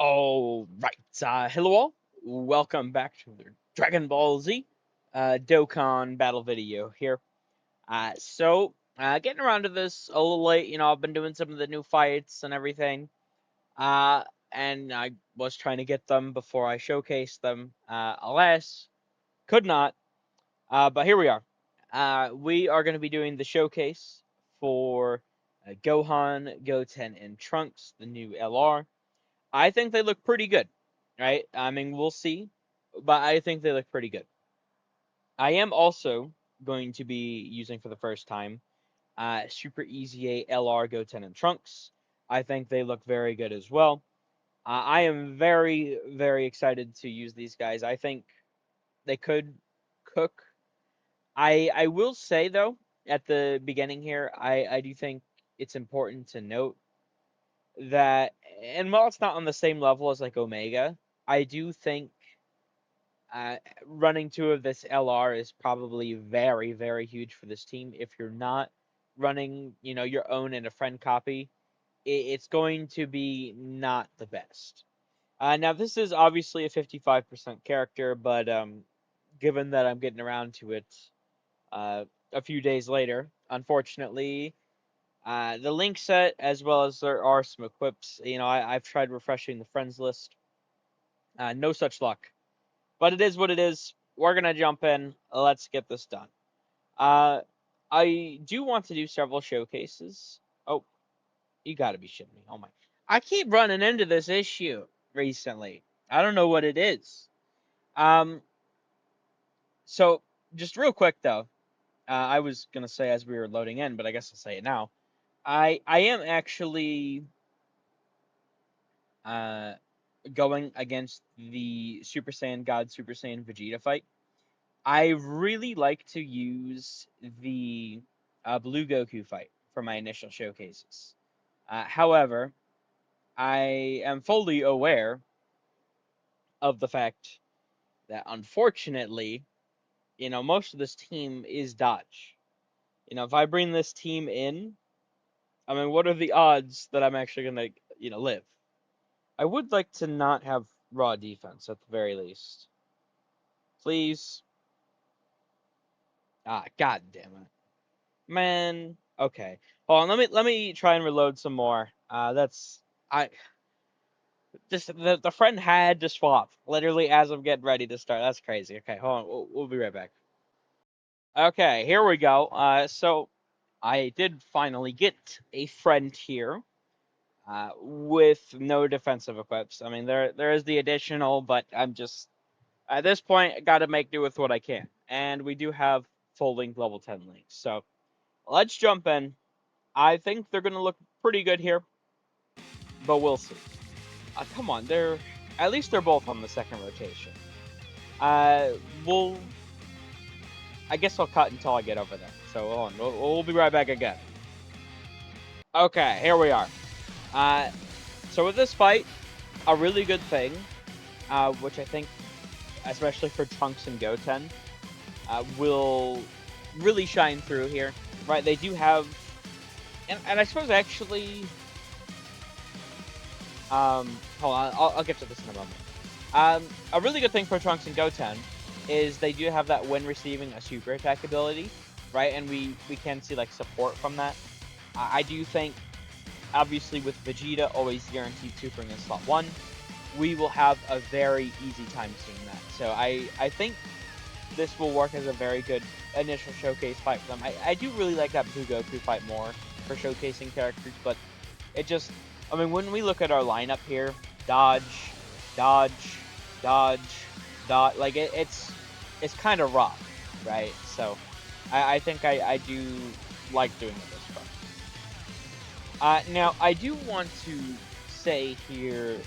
All right, hello all. Welcome back to the Dragon Ball Z Dokkan battle video here. Getting around to this a little late. I've been doing some of the new fights and everything. Uh, and I was trying to get them before I showcased them. Alas, could not. But here we are. We are going to be doing the showcase for Gohan, Goten, and Trunks, the new LR. I think they look pretty good, right? I mean, we'll see, but I think they look pretty good. I am also going to be using for the first time Super Easy A LR Goten and Trunks. I think they look very good as well. I am very, very excited to use these guys. I think they could cook. I will say though, at the beginning here, I do think it's important to note that, and while it's not on the same level as like Omega, I do think running two of this LR is probably very, very huge for this team. If you're not running, your own and a friend copy, it's going to be not the best. Now, this is obviously a 55% character, but given that I'm getting around to it a few days later, unfortunately, the link set, as well as there are some equips. I've tried refreshing the friends list. No such luck. But it is what it is. We're going to jump in. Let's get this done. Uh, I do want to do several showcases. Oh, you got to be shitting me. Oh my. I keep running into this issue recently. I don't know what it is. Um, so, just real quick though, I was going to say as we were loading in, but I guess I'll say it now. I am actually uh, going against the Super Saiyan God Super Saiyan Vegeta fight. I really like to use the Blue Goku fight for my initial showcases. However, I am fully aware of the fact that unfortunately, most of this team is dodge. If I bring this team in, I mean, what are the odds that I'm actually gonna, live? I would like to not have raw defense at the very least. Please. God damn it. Man, okay. Hold on, let me try and reload some more. That's I just the friend had to swap literally as I'm getting ready to start. That's crazy. Okay, hold on. We'll be right back. Okay, here we go. So I did finally get a friend here. With no defensive equips. I mean, there is the additional, but I'm just at this point got to make do with what I can. And we do have full link level 10 links. So let's jump in. I think they're going to look pretty good here, but we'll see. Come on, at least they're both on the second rotation. Uh, we'll I guess I'll cut until I get over there. So hold on, we'll be right back again. Okay, here we are. Uh, so with this fight, a really good thing, which I think, especially for Trunks and Goten, will really shine through here. Right, they do have, and I suppose actually. Hold on, I'll get to this in a moment. A really good thing for Trunks and Goten is they do have that when receiving a super attack ability, right? And we can see like support from that. I do think, obviously with Vegeta always guaranteed supering in slot 1, we will have a very easy time seeing that. So I think this will work as a very good initial showcase fight for them. I do really like that Blue Goku fight more for showcasing characters, but it just, I mean, when we look at our lineup here, dodge, dodge, dodge, dodge, like it's kind of rough, right? So I think I do like doing it this way. Now, I do want to say here,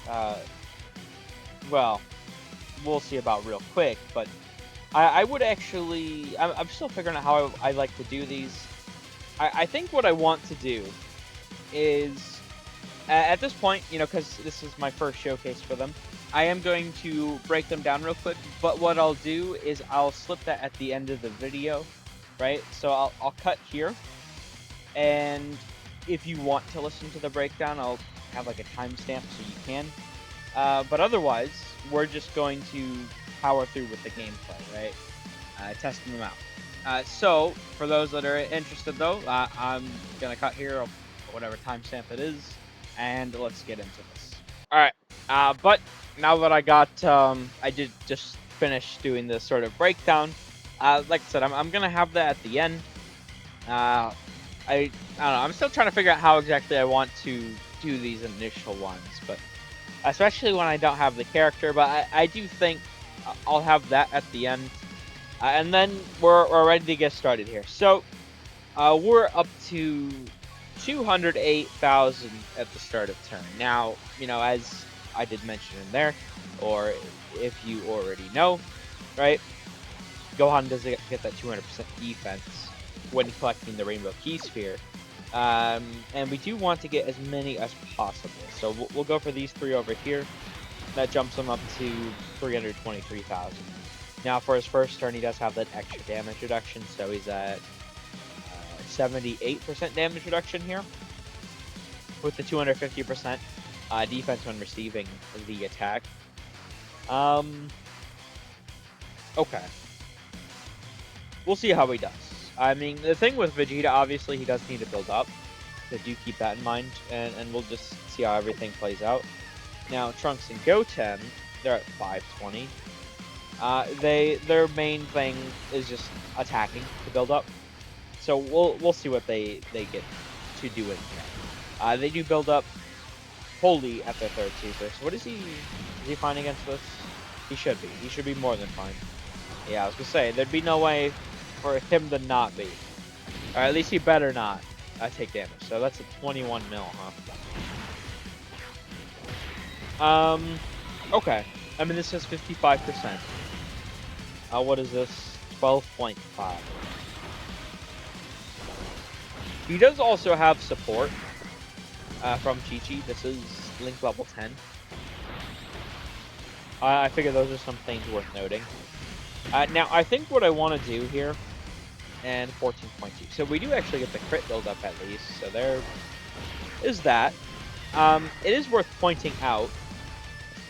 well, we'll see about real quick, but I would actually, I'm still figuring out how I like to do these. I think what I want to do is, at this point, because this is my first showcase for them, I am going to break them down real quick, but what I'll do is I'll slip that at the end of the video, right? So I'll cut here, and if you want to listen to the breakdown, I'll have like a timestamp so you can. But otherwise, we're just going to power through with the gameplay, right? Testing them out. So, for those that are interested, though, I'm gonna cut here, whatever timestamp it is, and let's get into this. All right. But now that I did just finish doing this sort of breakdown. Like I said, I'm gonna have that at the end. I don't know. I'm still trying to figure out how exactly I want to do these initial ones, but especially when I don't have the character. But I do think I'll have that at the end, and then we're ready to get started here. So we're up to 208,000 at the start of turn. Now, as I did mention in there, or if you already know, right? Gohan does get that 200% defense when collecting the Rainbow Key Sphere. And we do want to get as many as possible. So we'll go for these three over here. That jumps him up to 323,000. Now for his first turn, he does have that extra damage reduction, so he's at 78% damage reduction here, with the 250% defense when receiving the attack. Okay. We'll see how he does. I mean, the thing with Vegeta, obviously, he does need to build up, so do keep that in mind, and we'll just see how everything plays out. Now, Trunks and Goten, they're at 520. Their main thing is just attacking to build up. So we'll see what they get to do in here. They do build up wholly at their third super. So what is he fine against this? He should be. He should be more than fine. Yeah, I was gonna say there'd be no way for him to not be. Or at least he better not take damage. So that's a 21 mil, huh? Okay. I mean, this has 55%. What is this? 12.5. He does also have support from Chi-Chi. This is Link level 10. I figure those are some things worth noting. Now, I think what I want to do here, and 14.2. So we do actually get the crit build up at least. So there is that. It is worth pointing out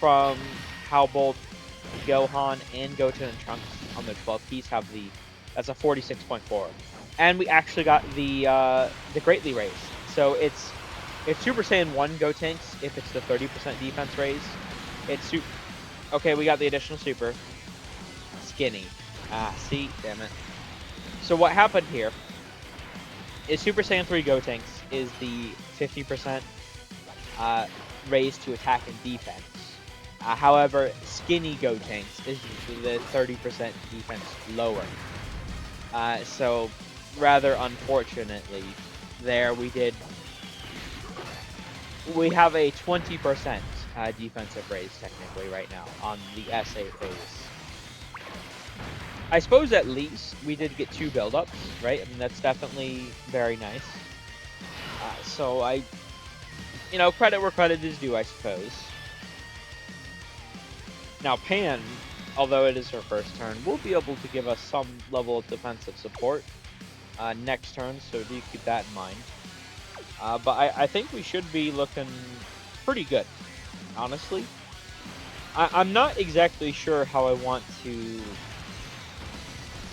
from how both Gohan and Goten and Trunks on their 12 piece have that's a 46.4. And we actually got the greatly raised. So it's Super Saiyan 1 Gotenks if it's the 30% defense raise. Okay, we got the additional super. Skinny. See? Damn it. So what happened here is Super Saiyan 3 Gotenks is the 50% raise to attack and defense. However, Skinny Gotenks is the 30% defense lower. So rather unfortunately, there we have a 20% defensive raise technically right now on the SA phase. I suppose at least we did get 2 build-ups, right? I mean, that's definitely very nice. So credit where credit is due, I suppose. Now Pan, although it is her first turn, will be able to give us some level of defensive support next turn, so do keep that in mind. But I think we should be looking pretty good, honestly. I'm not exactly sure how I want to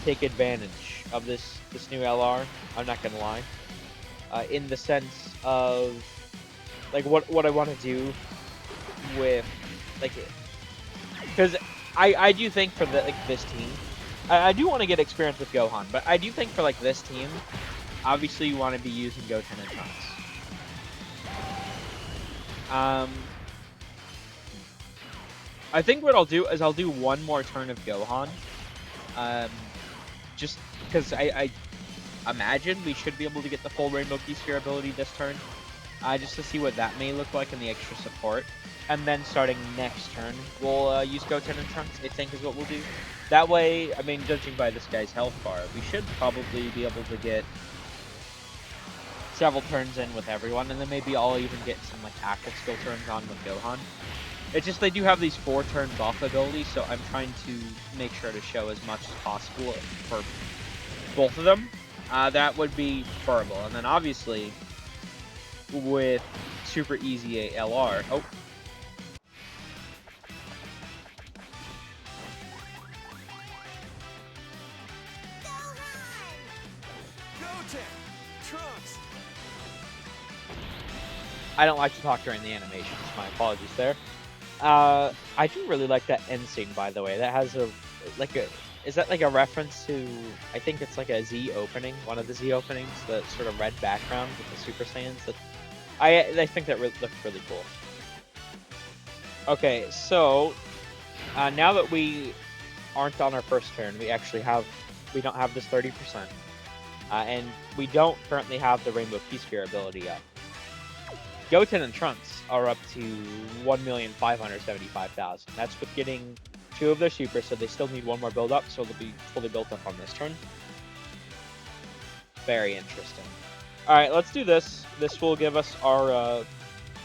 take advantage of this new LR. I'm not gonna lie. In the sense of like what I want to do with because I do think for this team, I do want to get experience with Gohan, but I do think for this team, obviously you want to be using Goten and Trunks. I think what I'll do is I'll do one more turn of Gohan. Just because I imagine we should be able to get the full Rainbow Key Sphere ability this turn. Just to see what that may look like and the extra support. And then starting next turn, we'll use Goten and Trunks, I think is what we'll do. That way, I mean, judging by this guy's health bar, we should probably be able to get several turns in with everyone, and then maybe I'll even get some active skill turns on with Gohan. It's just they do have these 4-turn buff abilities, so I'm trying to make sure to show as much as possible for both of them. That would be preferable. And then obviously, with super easy LR... Oh. Goten Trunks. I don't like to talk during the animations. My apologies there. I do really like that end scene, by the way. That has is that like a reference to, I think it's like a Z opening, one of the Z openings, the sort of red background with the Super Saiyans. That I think that looks really cool. Okay, so now that we aren't on our first turn, we don't have this 30%, and we don't currently have the Rainbow Key Sphere ability up. Goten and Trunks are up to 1,575,000. That's with getting 2 of their supers, so they still need 1 more build up, so they'll be fully built up on this turn. Very interesting. All right, let's do this. This will give us our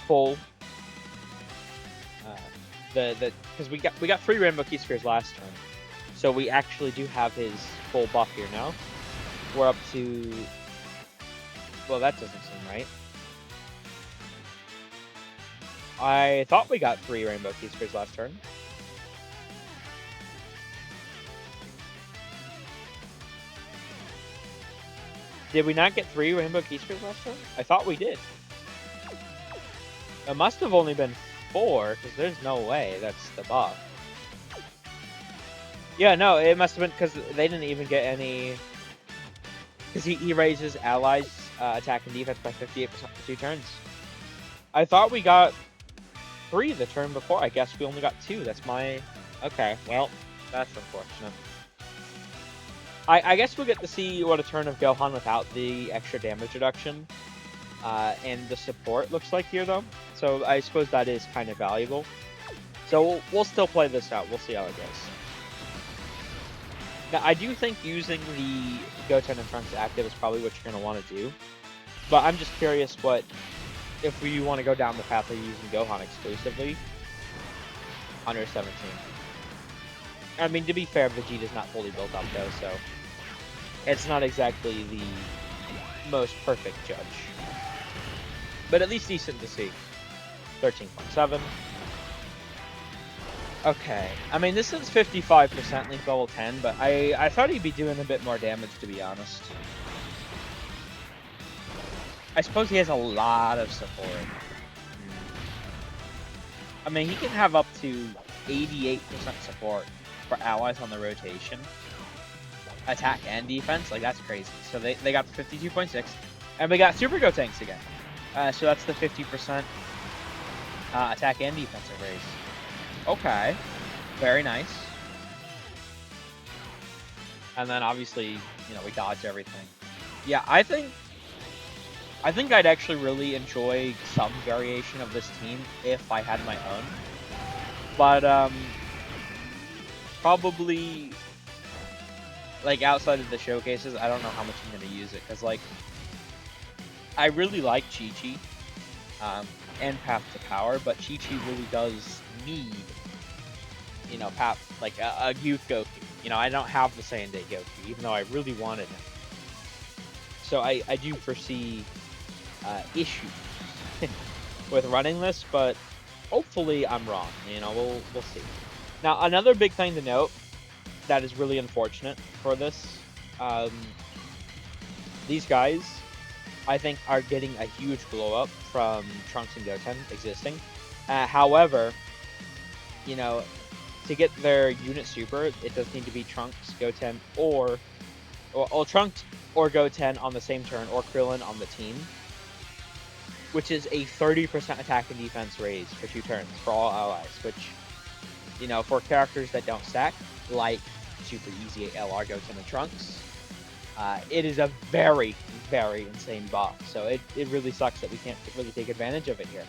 full because we got 3 Rainbow Key Spheres last turn, so we actually do have his full buff here now. We're up to, well, that doesn't seem right. I thought we got 3 Rainbow Key Spheres last turn. Did we not get 3 Rainbow Key Spheres last turn? I thought we did. It must have only been 4, because there's no way that's the buff. Yeah, no, it must have been because they didn't even get any. Because he raises allies' attack and defense by 58% for 2 turns. I thought we got 3 the turn before. I guess we only got 2. That's my. Okay, well, that's unfortunate. I guess we'll get to see what a turn of Gohan without the extra damage reduction and the support looks like here, though. So I suppose that is kind of valuable. So we'll still play this out. We'll see how it goes. Now, I do think using the Goten and Trunks active is probably what you're going to want to do. But I'm just curious if we want to go down the path of using Gohan exclusively. 117. I mean, to be fair, Vegeta's not fully built up, though, so it's not exactly the most perfect judge. But at least decent to see. 13.7. Okay. I mean, this is 55% Link level 10, but I thought he'd be doing a bit more damage, to be honest. I suppose he has a lot of support. I mean, he can have up to 88% support for allies on the rotation. Attack and defense, like, that's crazy. So they got 52.6. And we got Super Gotenks again. So that's the 50% attack and defensive raise. Okay. Very nice. And then obviously, we dodge everything. Yeah, I think I'd actually really enjoy some variation of this team if I had my own. But probably like outside of the showcases, I don't know how much I'm gonna use it, because like I really like Chi-Chi and Path to Power, but Chi-Chi really does need Path, like a youth Goku. I don't have the Saiyan Day Goku, even though I really wanted him. So I do foresee issues with running this, but hopefully I'm wrong. We'll see. Now, another big thing to note that is really unfortunate for this, these guys, I think, are getting a huge glow up from Trunks and Goten existing. However, to get their unit super, it does need to be Trunks, Goten, or Trunks or Goten on the same turn, or Krillin on the team, which is a 30% attack and defense raise for 2 turns for all allies, which, for characters that don't stack, like Super Easy LR Goten and Trunks, it is a very, very insane buff. So it really sucks that we can't really take advantage of it here.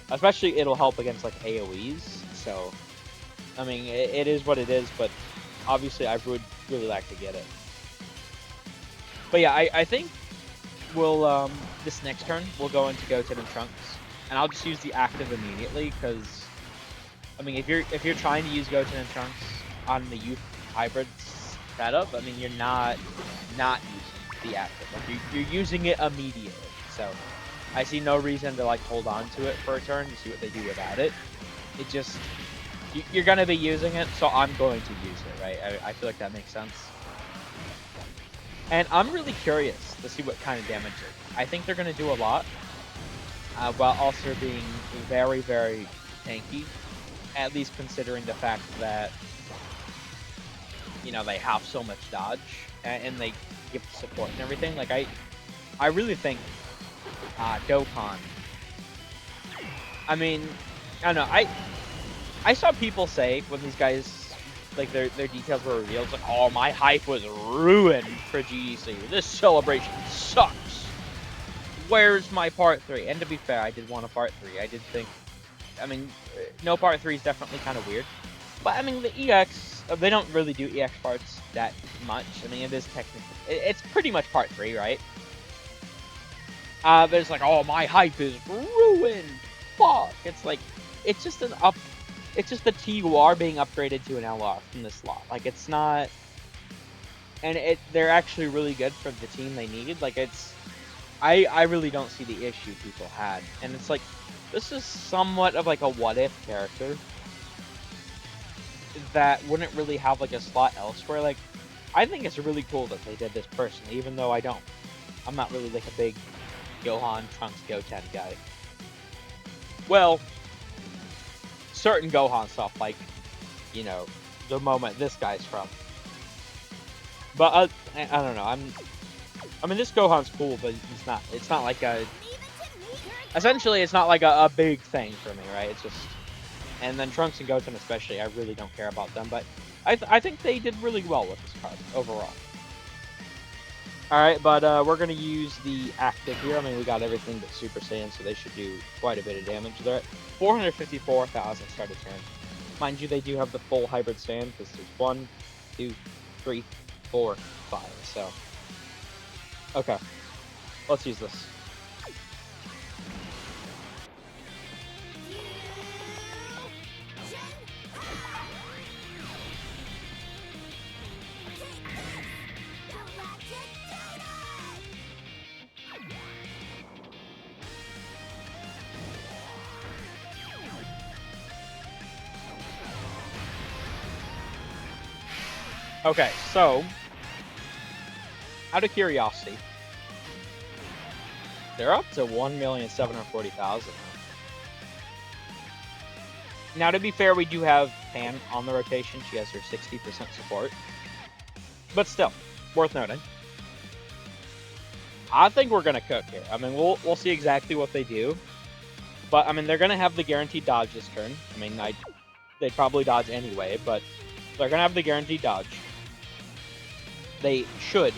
Especially, it'll help against like AoEs. So, I mean, it is what it is, but obviously I would really like to get it. But yeah, I think we'll, this next turn, we'll go into Goten and Trunks, and I'll just use the active immediately, because, I mean, if you're trying to use Goten and Trunks on the youth hybrid setup, I mean, you're not using the active. Like, you're using it immediately. So I see no reason to like hold on to it for a turn to see what they do without it. It just, you're gonna be using it, so I'm going to use it, right? I feel like that makes sense. And I'm really curious to see what kind of damage I think they're going to do a lot, while also being very, very tanky, at least considering the fact that, you know, they have so much dodge, and they give support and everything. Like, I really think Dokkan, I mean, I don't know, I saw people say when these guys, like, their details were revealed, like, oh, my hype was ruined for GDC. This celebration sucks. Where's my part 3? And to be fair, I did want a part 3. I did think, I mean, no part 3 is definitely kind of weird. But, I mean, the EX, they don't really do EX parts that much. I mean, it is technically, it's pretty much part 3, right? But it's like, oh, my hype is ruined. Fuck. It's like, it's just it's just the TUR being upgraded to an LR from this slot. Like, it's not, and they're actually really good for the team they needed. Like, it's, I really don't see the issue people had. And it's like, this is somewhat of like a what-if character that wouldn't really have like a slot elsewhere. Like, I think it's really cool that they did this personally, even though I'm not really like a big Gohan Trunks Goten guy. Well, certain Gohan stuff, like, you know, the moment this guy's from. But I don't know. I mean, this Gohan's cool, but it's not like a. Essentially, it's not like a big thing for me, right? It's just, and then Trunks and Goten especially, I really don't care about them, but I think they did really well with this card overall. Alright, but we're going to use the active here. I mean, we got everything but Super Saiyan, so they should do quite a bit of damage. They're at 454,000 start of turn. Mind you, they do have the full hybrid stand, because there's 1, 2, 3, 4, 5, so. Okay, let's use this. Okay, so, out of curiosity, they're up to 1,740,000. Now, to be fair, we do have Pan on the rotation. She has her 60% support. But still, worth noting. I think we're going to cook here. I mean, we'll see exactly what they do. But, I mean, they're going to have the guaranteed dodge this turn. I mean, they'd probably dodge anyway, but they're going to have the guaranteed dodge. They should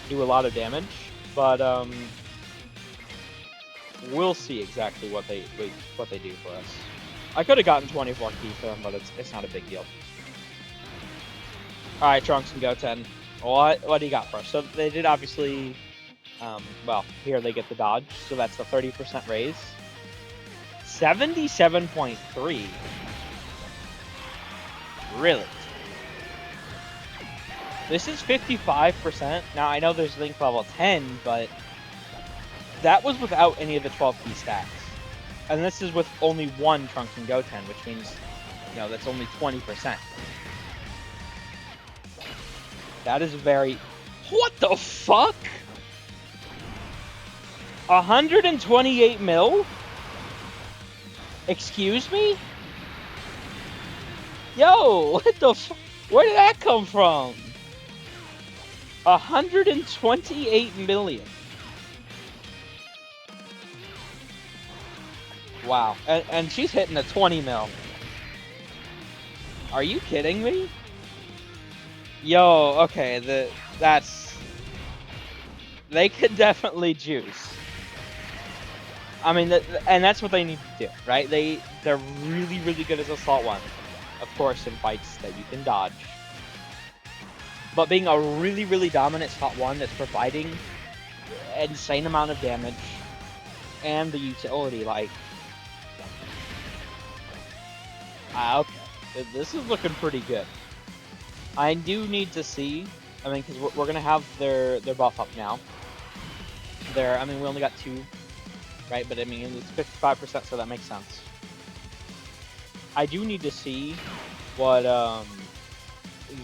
do a lot of damage, but we'll see exactly what they do for us. I could have gotten 24 key for them, but it's not a big deal. All right, Trunks and Goten, what do you got for us? So they did obviously, well, here they get the dodge, so that's the 30% raise. 77.3. Really? This is 55%. Now, I know there's Link level 10, but that was without any of the 12 key stacks. And this is with only one Trunks and Goten, which means, you know, that's only 20%. That is very... What the fuck? 128 mil? Excuse me? Yo, what the fuck? Where did that come from? 128 million. Wow. And she's hitting a 20 mil. Are you kidding me? Yo, okay, they could definitely juice. I mean, and that's what they need to do, right? They're really, really good as Assault 1. Of course, in fights that you can dodge. But being a really, really dominant Assault 1 that's providing an insane amount of damage and the utility, like... okay. This is looking pretty good. I do need to see... I mean, because we're going to have their buff up now. I mean, we only got 2, right? But I mean, it's 55%, so that makes sense. I do need to see what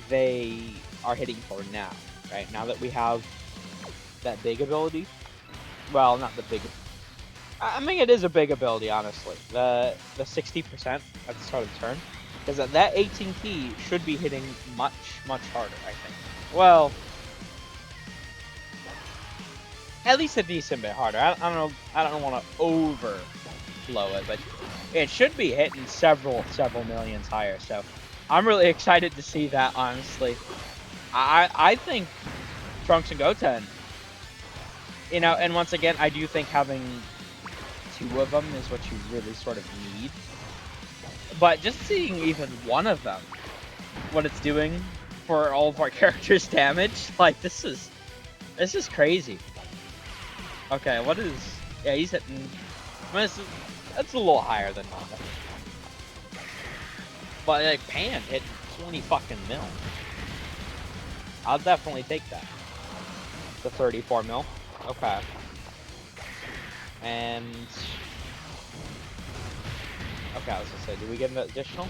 they are hitting for now, right? Now that we have that big ability. Well, not the big. I mean, it is a big ability, honestly. The 60% at the start of the turn, because that 18 key should be hitting much harder. I think. Well, at least a decent bit harder. I don't know. I don't want to overblow it, but it should be hitting several millions higher. So I'm really excited to see that. Honestly, I think Trunks and Goten. You know, and once again, I do think having two of them is what you really sort of need. But just seeing even one of them, what it's doing for all of our characters' damage, like this is crazy. Okay, what is? Yeah, he's hitting. I mean, that's a little higher than normal. But like Pan hit 20 fucking mil. I'll definitely take that. The 34 mil. Okay. And okay, I was gonna say, do we get an additional?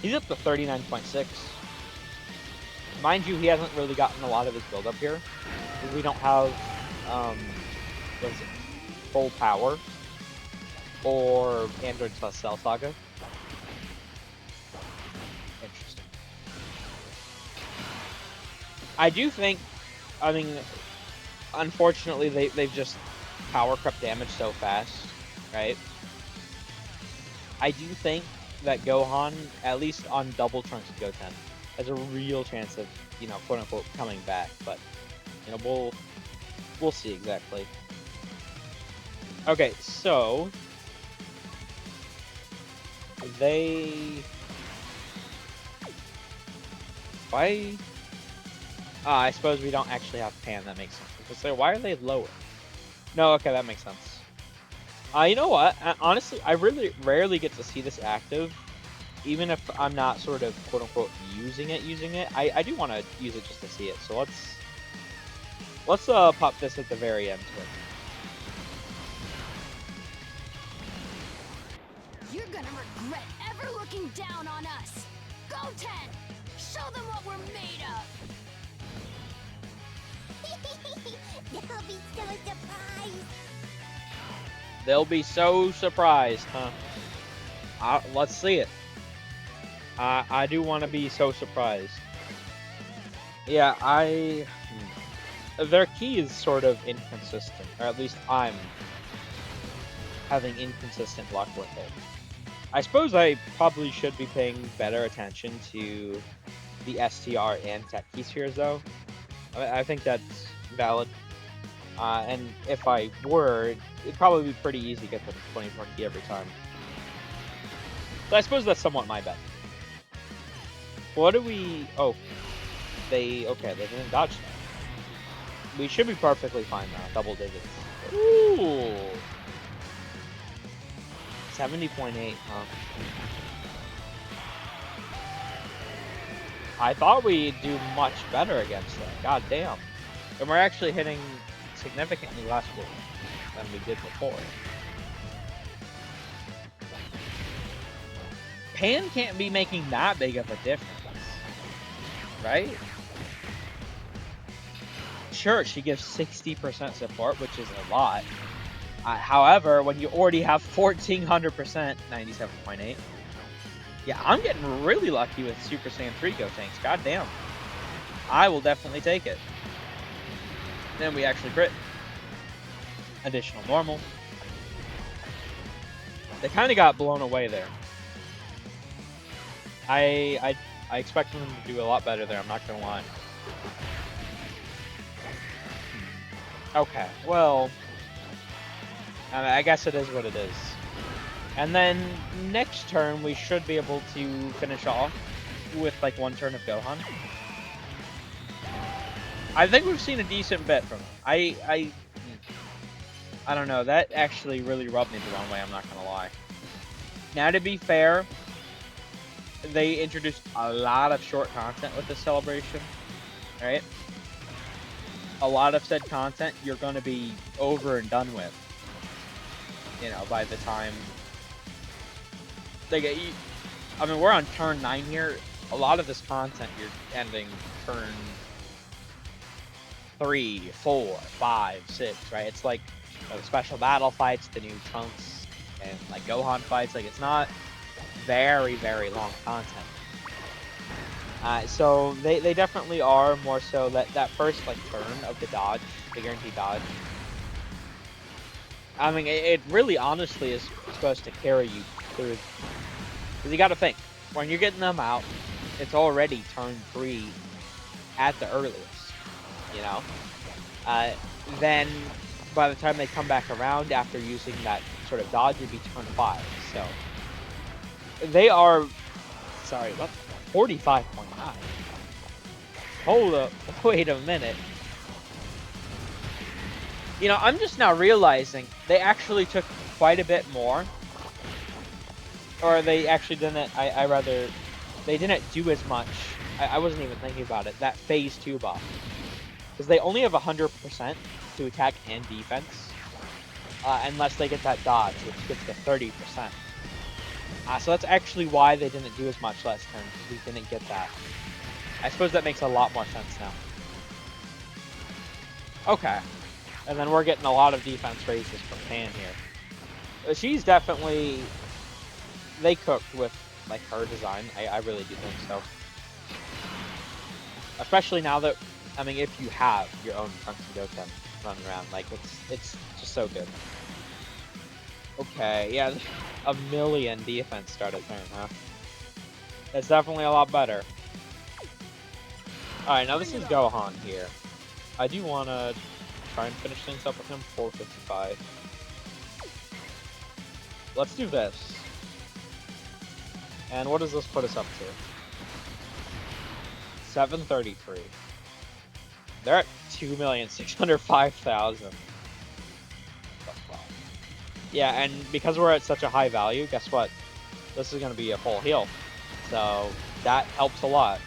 He's up to 39.6. Mind you, he hasn't really gotten a lot of his build up here. We don't have what is it? Full power or Android plus Cell Saga. Interesting. I do think, I mean, unfortunately, they've just power crept damage so fast, right? I do think that Gohan, at least on double Trunks of Goten, has a real chance of, you know, quote unquote, coming back. But you know, we'll see exactly. Okay, so why? I suppose we don't actually have Pan. That makes sense. Because why are they lower? No, okay, that makes sense. You know what? Honestly, I really rarely get to see this active, even if I'm not sort of quote unquote using it. I do want to use it just to see it. So let's pop this at the very end here. You're gonna regret ever looking down on us. Goten, show them what we're made of. They'll be so surprised. They'll be so surprised, huh? Let's see it. I do want to be so surprised. Yeah, their key is sort of inconsistent, or at least I'm having inconsistent luck with it. I suppose I probably should be paying better attention to the STR and Tech Key spheres, though. I think that's valid. And if I were, it'd probably be pretty easy to get the 24 key every time. So I suppose that's somewhat my bet. What do we... Oh. They didn't dodge that. We should be perfectly fine now. Double digits. Ooh. 70.8, huh? I thought we'd do much better against that. God damn. And we're actually hitting significantly less than we did before. Pan can't be making that big of a difference, right? Sure, she gives 60% support, which is a lot. However, when you already have 1400%, 97.8. Yeah, I'm getting really lucky with Super Saiyan 3 Gotenks. God damn. I will definitely take it. Then we actually crit. Additional normal. They kind of got blown away there. I expected them to do a lot better there, I'm not gonna lie. Okay, well, I guess it is what it is. And then next turn we should be able to finish off with like one turn of Gohan. I think we've seen a decent bit from him. I don't know, that actually really rubbed me the wrong way, I'm not gonna lie. Now to be fair, they introduced a lot of short content with this celebration, right? A lot of said content you're going to be over and done with, you know, by the time they get you. I mean, we're on turn 9 here. A lot of this content you're ending turn 3, 4, 5, 6, right? It's like the special battle fights, the new Trunks and like Gohan fights. Like it's not very, very long content. So they definitely are more so that first like turn of the dodge, the guaranteed dodge. I mean, it really honestly is supposed to carry you through. Because you got to think, when you're getting them out, it's already turn 3 at the earliest, you know? Then by the time they come back around after using that sort of dodge, it'd be turn 5. So they are, sorry, what? 45.9. Hold up, wait a minute. You know, I'm just now realizing they actually took quite a bit more. Or they actually didn't, I rather, they didn't do as much. I wasn't even thinking about it. That phase 2 buff. Because they only have 100% to attack and defense. Unless they get that dodge, which gets to 30%. So that's actually why they didn't do as much last turn. We didn't get that. I suppose that makes a lot more sense now. Okay. And then we're getting a lot of defense raises from Pan here. She's definitely... They cooked with like her design. I really do think so. Especially now that, I mean, if you have your own Trunks and Goten running around, like it's just so good. Okay, yeah, a million defense started turn, huh? That's definitely a lot better. Alright, now this is Gohan here. I do want to try and finish things up with him. 455. Let's do this. And what does this put us up to? 733. They're at 2,605,000. Yeah, and because we're at such a high value, guess what? This is going to be a full heal. So that helps a lot.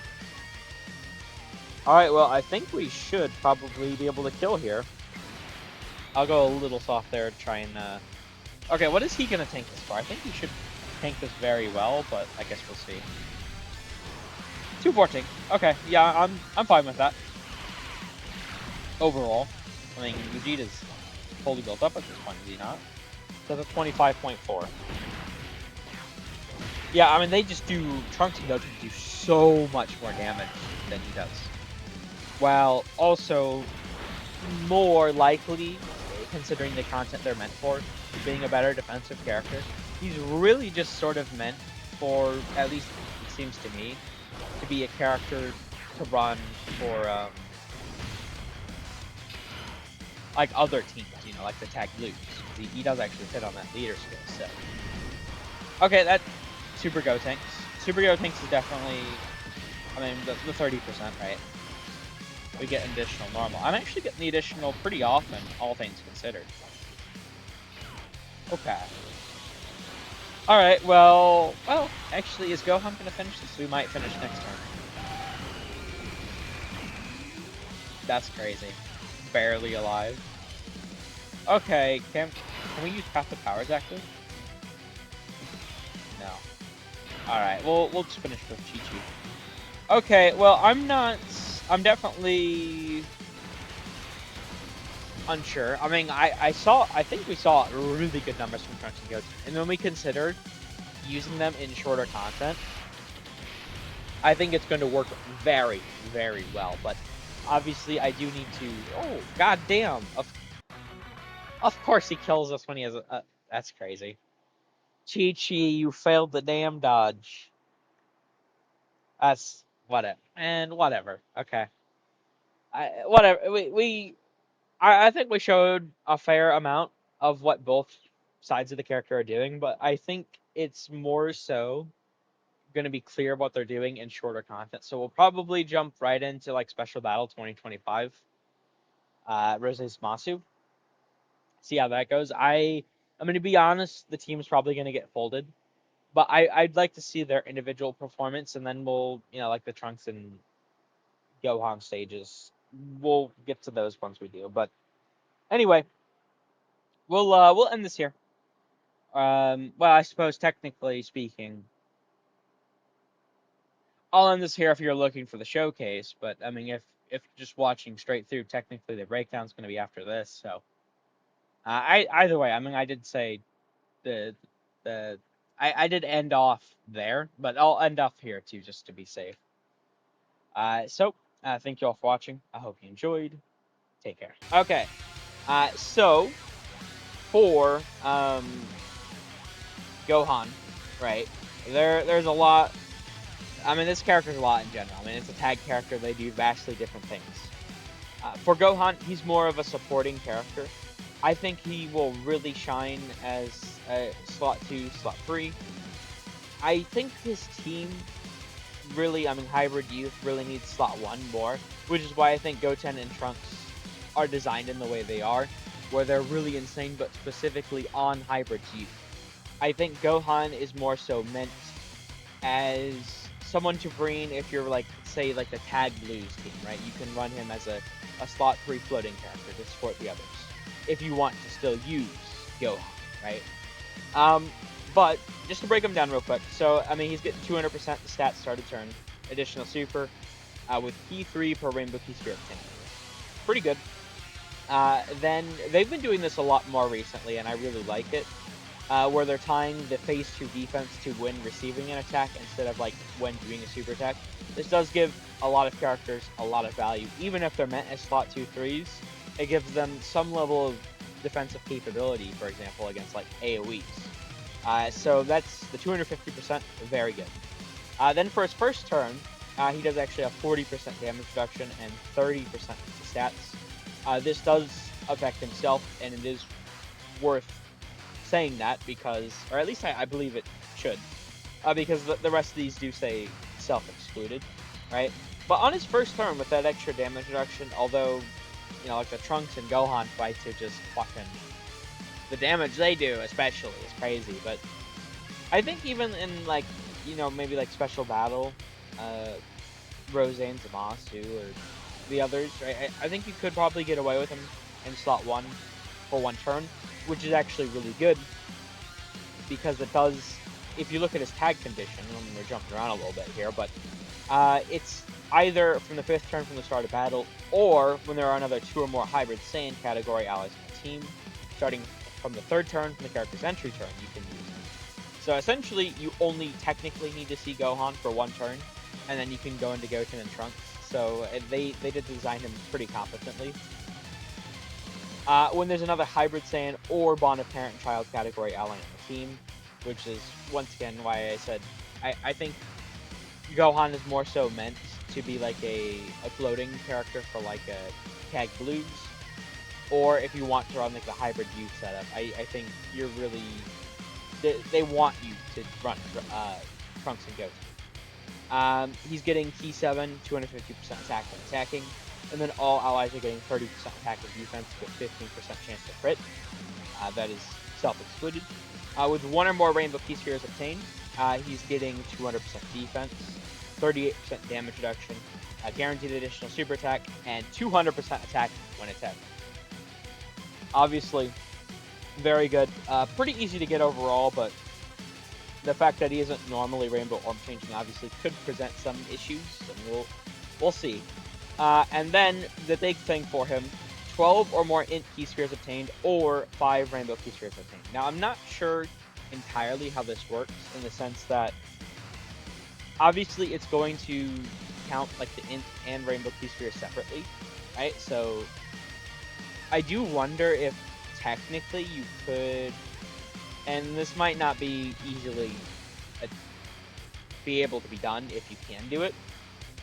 Alright, well, I think we should probably be able to kill here. I'll go a little soft there to try and... Okay, what is he going to tank this for? I think he should tank this very well, but I guess we'll see. 214. Okay, yeah, I'm fine with that. Overall. I mean, Vegeta's fully built up at this point, is he not? So that's 25.4. Yeah, I mean, they just do... Trunks and Goten do so much more damage than he does. While also more likely, considering the content they're meant for, being a better defensive character, he's really just sort of meant for, at least it seems to me, to be a character to run for, like other teams, you know, like the Tag Blues. He does actually fit on that leader skill, so. Okay, that Super Gotenks. Super Gotenks is definitely, I mean, the 30%, right? We get an additional normal. I'm actually getting the additional pretty often, all things considered. Okay. Alright, well, actually, is Gohan going to finish this? We might finish next turn. That's crazy. Barely alive. Okay, can we use Path of Powers, actually? No. Alright, we'll just finish with Chi-Chi. Okay, well, I'm definitely unsure. I mean, I think we saw really good numbers from Trunks and Goten. And when we considered using them in shorter content, I think it's going to work very, very well. But obviously, I do need to... Oh, goddamn. Of course he kills us when he has a... that's crazy. Chi-Chi, you failed the damn dodge. That's... whatever. And whatever. Okay. Whatever. I think we showed a fair amount of what both sides of the character are doing, but I think it's more so going to be clear what they're doing in shorter content. So we'll probably jump right into like Special Battle 2025, Rose's Masu. See how that goes. I'm going to be honest, the team's probably going to get folded, but I'd like to see their individual performance, and then we'll, you know, like the Trunks and Gohan stages. We'll get to those once we do. But anyway, we'll end this here. Well, I suppose technically speaking, I'll end this here if you're looking for the showcase. But I mean, if just watching straight through, technically the breakdown's going to be after this. So, I either way, I mean, I did say the the I did end off there, but I'll end off here too, just to be safe. Thank you all for watching. I hope you enjoyed. Take care. Okay. So for Gohan, right? There's a lot. I mean, this character's a lot in general. I mean, it's a tag character. They do vastly different things. For Gohan, he's more of a supporting character. I think he will really shine as slot 2, slot 3. I think his team really, I mean, Hybrid Youth really needs slot 1 more, which is why I think Goten and Trunks are designed in the way they are, where they're really insane, but specifically on Hybrid Youth. I think Gohan is more so meant as someone to bring if you're like, say, like the Tag Blues team, right? You can run him as a slot 3 floating character to support the others, if you want to still use Gohan, right? But just to break them down real quick, so I mean, he's getting 200% the stats start of turn, additional super, with key 3 per rainbow key sphere obtained. Pretty good. Then they've been doing this a lot more recently, and I really like it, where they're tying the phase 2 defense to when receiving an attack instead of like when doing a super attack. This does give a lot of characters a lot of value, even if they're meant as slot 2/3s. It gives them some level of defensive capability, for example, against like AoEs. So that's the 250%, very good. Then for his first turn, he does actually have 40% damage reduction and 30% stats. This does affect himself, and it is worth saying that because, or at least I believe it should, because the rest of these do say self-excluded, right? But on his first turn with that extra damage reduction, although, you know, like the Trunks and Gohan fights are just fucking, the damage they do especially is crazy, but I think even in like, you know, maybe like Special Battle, Rose and Zamasu or the others, right? I think you could probably get away with him in slot 1 for 1 turn, which is actually really good because it does, if you look at his tag condition, and we're jumping around a little bit here, but it's either from the 5th turn from the start of battle, or when there are another 2 or more hybrid Saiyan category allies in the team, starting from the 3rd turn from the character's entry turn, you can use it. So essentially, you only technically need to see Gohan for 1 turn, and then you can go into Goten and Trunks. So they did design him pretty competently. When there's another hybrid Saiyan or bond of parent-child category ally on the team, which is, once again, why I said I think Gohan is more so meant to be like a floating character for like a Tag Blues, or if you want to run like the hybrid youth setup, I think you're really, they want you to run Trunks and Goten. He's getting key 7, 250% attack and attacking, and then all allies are getting 30% attack and defense with 15% chance to crit. That is self-excluded. With 1 or more rainbow key spheres obtained, he's getting 200% defense, 38% damage reduction, guaranteed additional super attack, and 200% attack when attacked. Obviously, very good. Pretty easy to get overall, but the fact that he isn't normally rainbow orb changing obviously could present some issues, and we'll see. And then the big thing for him, 12 or more int key spheres obtained, or 5 rainbow key spheres obtained. Now, I'm not sure entirely how this works, in the sense that obviously it's going to count like the int and rainbow key spheres separately, right? So I do wonder if technically you could, and this might not be easily be able to be done if you can do it,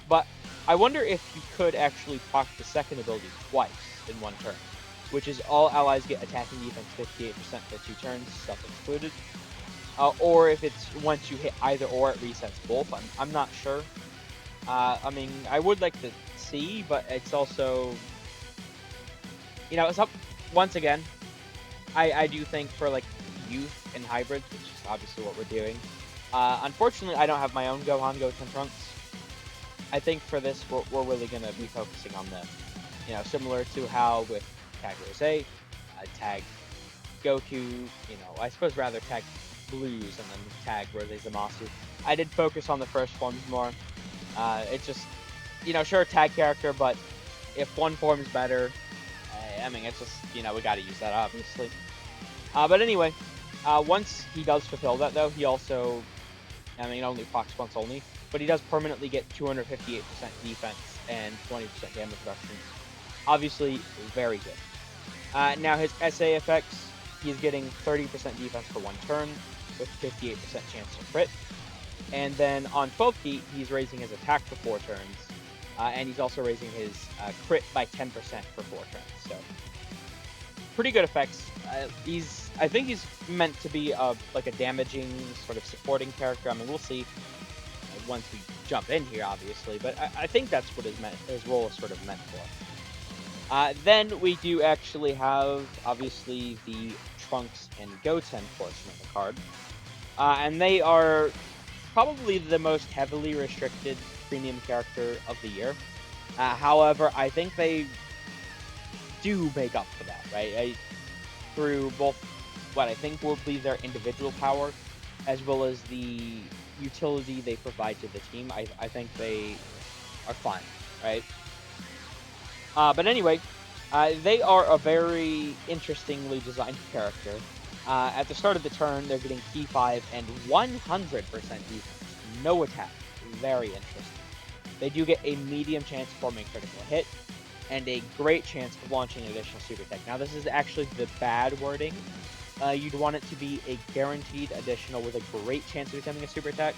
but I wonder if you could actually proc the second ability twice in 1 turn, which is all allies get attacking defense 58% for 2 turns, self-excluded. Or if it's once you hit either or, it resets both. I'm not sure. I mean, I would like to see, but it's also, you know, it's up, once again, I do think for like youth and hybrids, which is obviously what we're doing. Unfortunately, I don't have my own Gohan+Goten Trunks. I think for this, we're really going to be focusing on the, you know, similar to how with Tag Rose, Tag Goku, you know, I suppose rather Tag Blues and then Tag Rose Zamasu. I did focus on the first ones more. It's just, you know, sure, tag character, but if one form's better, I mean, it's just, we got to use that, obviously. But anyway, once he does fulfill that, though, he also, I mean, only procs once only, but he does permanently get 258% defense and 20% damage reduction. Obviously, very good. Now, his SA effects, he's getting 30% defense for one turn, with 58% chance to crit. And then on 12 key, he's raising his attack for 4 turns, and he's also raising his crit by 10% for 4 turns. So, pretty good effects. I think he's meant to be like a damaging sort of supporting character. I mean, we'll see once we jump in here, obviously, but I think that's what his role is sort of meant for. Then we do actually have, obviously, the Trunks and Goten portion of the card. And they are probably the most heavily restricted premium character of the year. However, I think they do make up for that, right? Through both what I think will be their individual power, as well as the utility they provide to the team. I think they are fine, right? But anyway, they are a very interestingly designed character. At the start of the turn, they're getting key 5 and 100% defense. No attack. Very interesting. They do get a medium chance of forming a critical hit, and a great chance of launching an additional super tech. Now, this is actually the bad wording. You'd want it to be a guaranteed additional with a great chance of becoming a super tech.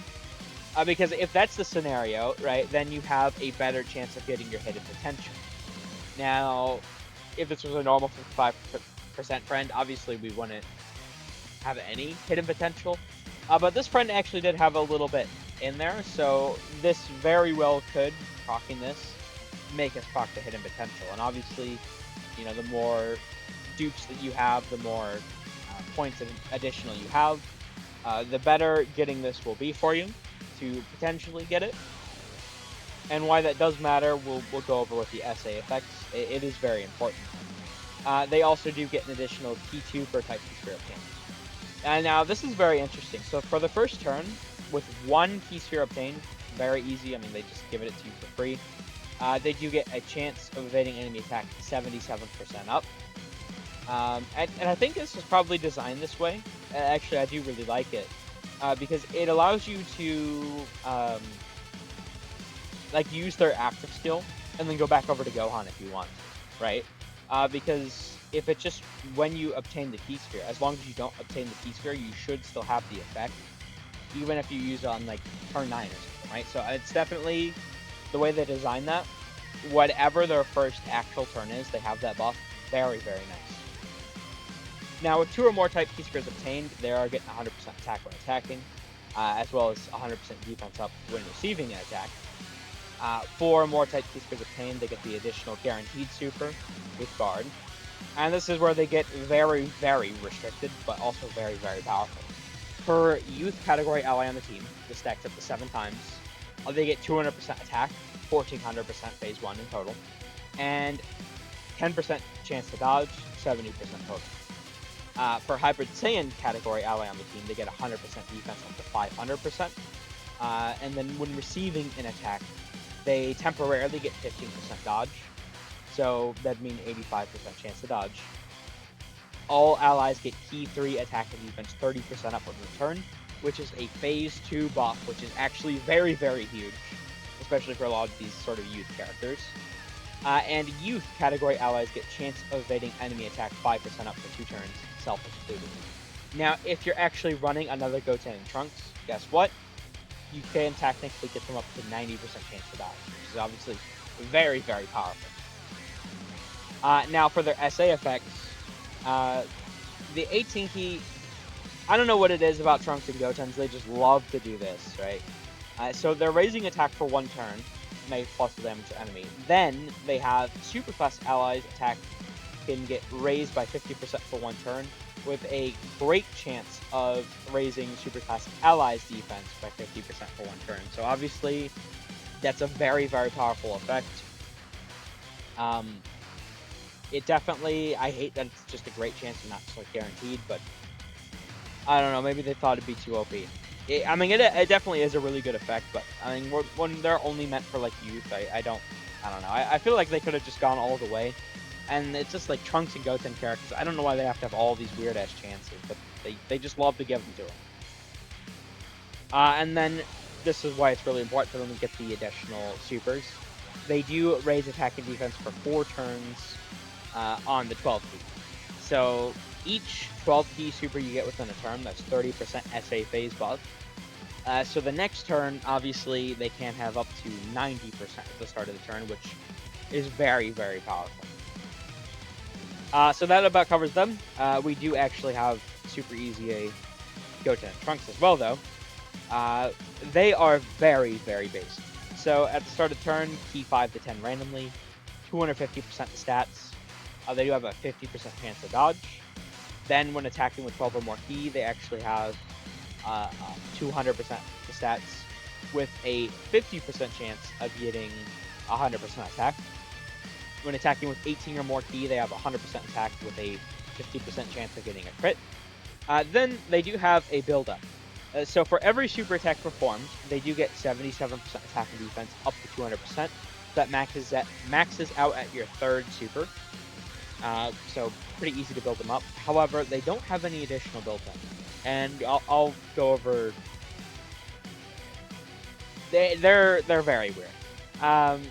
Because if that's the scenario, right, then you have a better chance of getting your hidden potential. Now, if this was a normal 55% friend, obviously we wouldn't have any hidden potential. But this friend actually did have a little bit in there, so this very well could, proccing this, make us proc the hidden potential. And obviously, the more dupes that you have, the more points of additional you have, the better getting this will be for you to potentially get it. And why that does matter, we'll go over with the SA effects. It is very important. They also do get an additional key 2 per type key sphere obtained. And now this is very interesting. So for the first turn, with 1 key sphere obtained, very easy. I mean, they just give it to you for free. They do get a chance of evading enemy attack 77% up. And I think this was probably designed this way. Actually, I do really like it. Because it allows you to use their active skill and then go back over to Gohan if you want, right? Because if it's just when you obtain the key sphere, as long as you don't obtain the key sphere, you should still have the effect, even if you use it on like turn 9 or something, right? So it's definitely the way they design that. Whatever their first actual turn is, they have that buff. Very, very nice. Now, with 2 or more type key spheres obtained, they are getting 100% attack when attacking, as well as 100% defense up when receiving an attack. 4 or more type key spheres obtained, they get the additional guaranteed super with guard. And this is where they get very, very restricted, but also very, very powerful. Per youth category ally on the team, this stacks up to 7 times. They get 200% attack, 1400% phase 1 in total, and 10% chance to dodge, 70% total. For Hybrid Saiyan category ally on the team, they get 100% defense up to 500%. And then when receiving an attack, they temporarily get 15% dodge. So that'd mean 85% chance to dodge. All allies get key 3 attack and defense 30% up on return, which is a phase 2 buff, which is actually very, very huge, especially for a lot of these sort of youth characters. And youth category allies get chance of evading enemy attack 5% up for 2 turns, self-excluded. Now, if you're actually running another Goten and Trunks, guess what? You can technically get them up to 90% chance to dodge, which is obviously very, very powerful. Now, for their SA effects, the 18 key, I don't know what it is about Trunks and Gotens, they just love to do this, right? So they're raising attack for 1 turn, make plus the damage to enemy. Then they have superclass allies attack can get raised by 50% for 1 turn, with a great chance of raising superclass allies defense by 50% for 1 turn. So obviously, that's a very, very powerful effect. It definitely, I hate that it's just a great chance and not just like guaranteed, but I don't know, maybe they thought it'd be too OP. It definitely is a really good effect, but I mean, when they're only meant for like youth, I I don't know. I feel like they could have just gone all the way. And it's just like Trunks and Goten characters. I don't know why they have to have all these weird ass chances, but they just love to give them to them. And then this is why it's really important for them to get the additional supers. They do raise attack and defense for 4 turns on the 12 key. So each 12 key super you get within a turn, that's 30% SA phase buff. So the next turn, obviously, they can have up to 90% at the start of the turn, which is very, very powerful. So that about covers them. We do actually have Super Easy Goten Trunks as well, though. They are very, very basic. So at the start of the turn, key 5 to 10 randomly, 250% the stats. They do have a 50% chance to dodge. Then when attacking with 12 or more key, they actually have 200% the stats with a 50% chance of getting 100% attack. When attacking with 18 or more key, they have 100% attack with a 50% chance of getting a crit. Then they do have a build-up. So for every super attack performed, they do get 77% attack and defense up to 200%. That maxes out at your 3rd super. So pretty easy to build them up. However, they don't have any additional built-in. And I'll go over... They're very weird.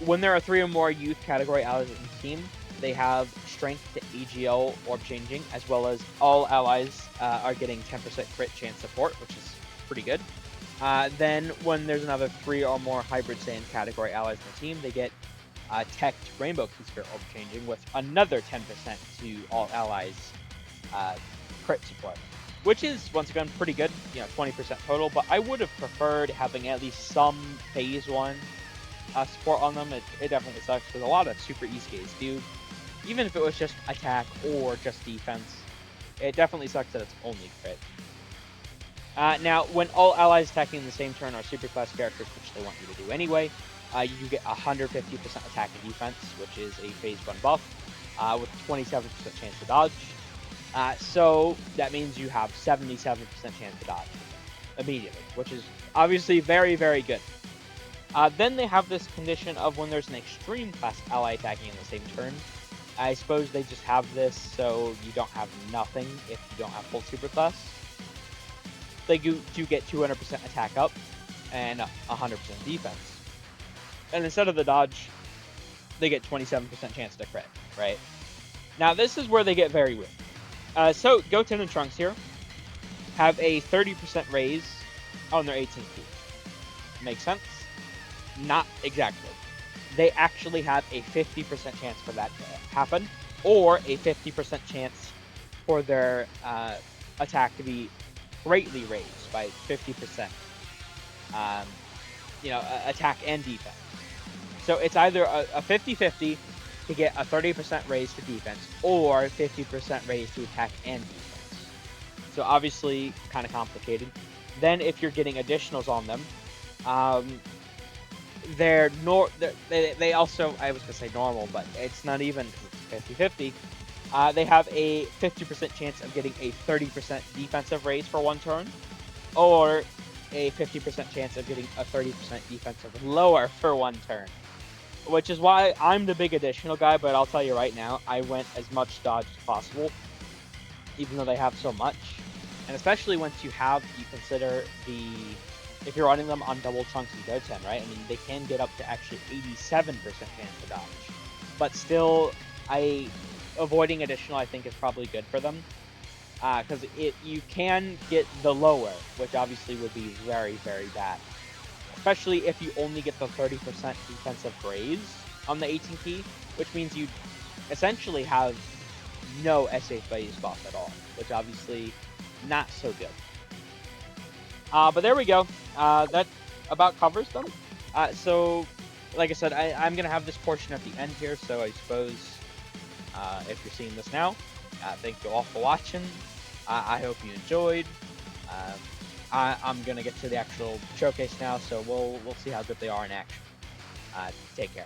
When there are 3 or more youth category allies in the team, they have strength to AGL orb changing, as well as all allies are getting 10% crit chance support, which is pretty good. Then when there's another 3 or more hybrid Saiyan category allies in the team, they get tech rainbow key spirit orb changing with another 10% to all allies crit support, which is once again pretty good, 20% total. But I would have preferred having at least some phase 1 support on them. It definitely sucks because a lot of super easy games do, even if it was just attack or just defense. It definitely sucks that it's only crit. Now, when all allies attacking in the same turn are superclass characters, which they want you to do anyway, you do get 150% attack and defense, which is a phase 1 buff, with 27% chance to dodge. So that means you have 77% chance to dodge immediately, which is obviously very, very good. Then they have this condition of when there's an extreme class ally attacking in the same turn. I suppose they just have this so you don't have nothing if you don't have full superclass. They do get 200% attack up and 100% defense. And instead of the dodge, they get 27% chance to crit, right? Now this is where they get very weird. So Goten and Trunks here have a 30% raise on their 18 key. Makes sense? Not exactly. They actually have a 50% chance for that to happen, or a 50% chance for their attack to be greatly raised by 50%. Attack and defense. So it's either a 50-50 to get a 30% raise to defense, or 50% raise to attack and defense. So obviously, kind of complicated. Then if you're getting additionals on them, they also, I was going to say normal, but it's not even, because it's 50-50. They have a 50% chance of getting a 30% defensive raise for 1 turn, or a 50% chance of getting a 30% defensive lower for 1 turn. Which is why I'm the big additional guy, but I'll tell you right now, I went as much dodge as possible, even though they have so much. And especially once you consider if you're running them on double Trunks and Goten, right? I mean, they can get up to actually 87% chance to dodge. But still, avoiding additional, I think, is probably good for them. Because you can get the lower, which obviously would be very, very bad. Especially if you only get the 30% defensive raise on the 18 key, which means you essentially have no SA phase buff at all, which obviously not so good. But there we go. That about covers them. So, like I said, I'm going to have this portion at the end here, so I suppose if you're seeing this now, thank you all for watching. I hope you enjoyed. I'm going to get to the actual showcase now, so we'll see how good they are in action. Take care.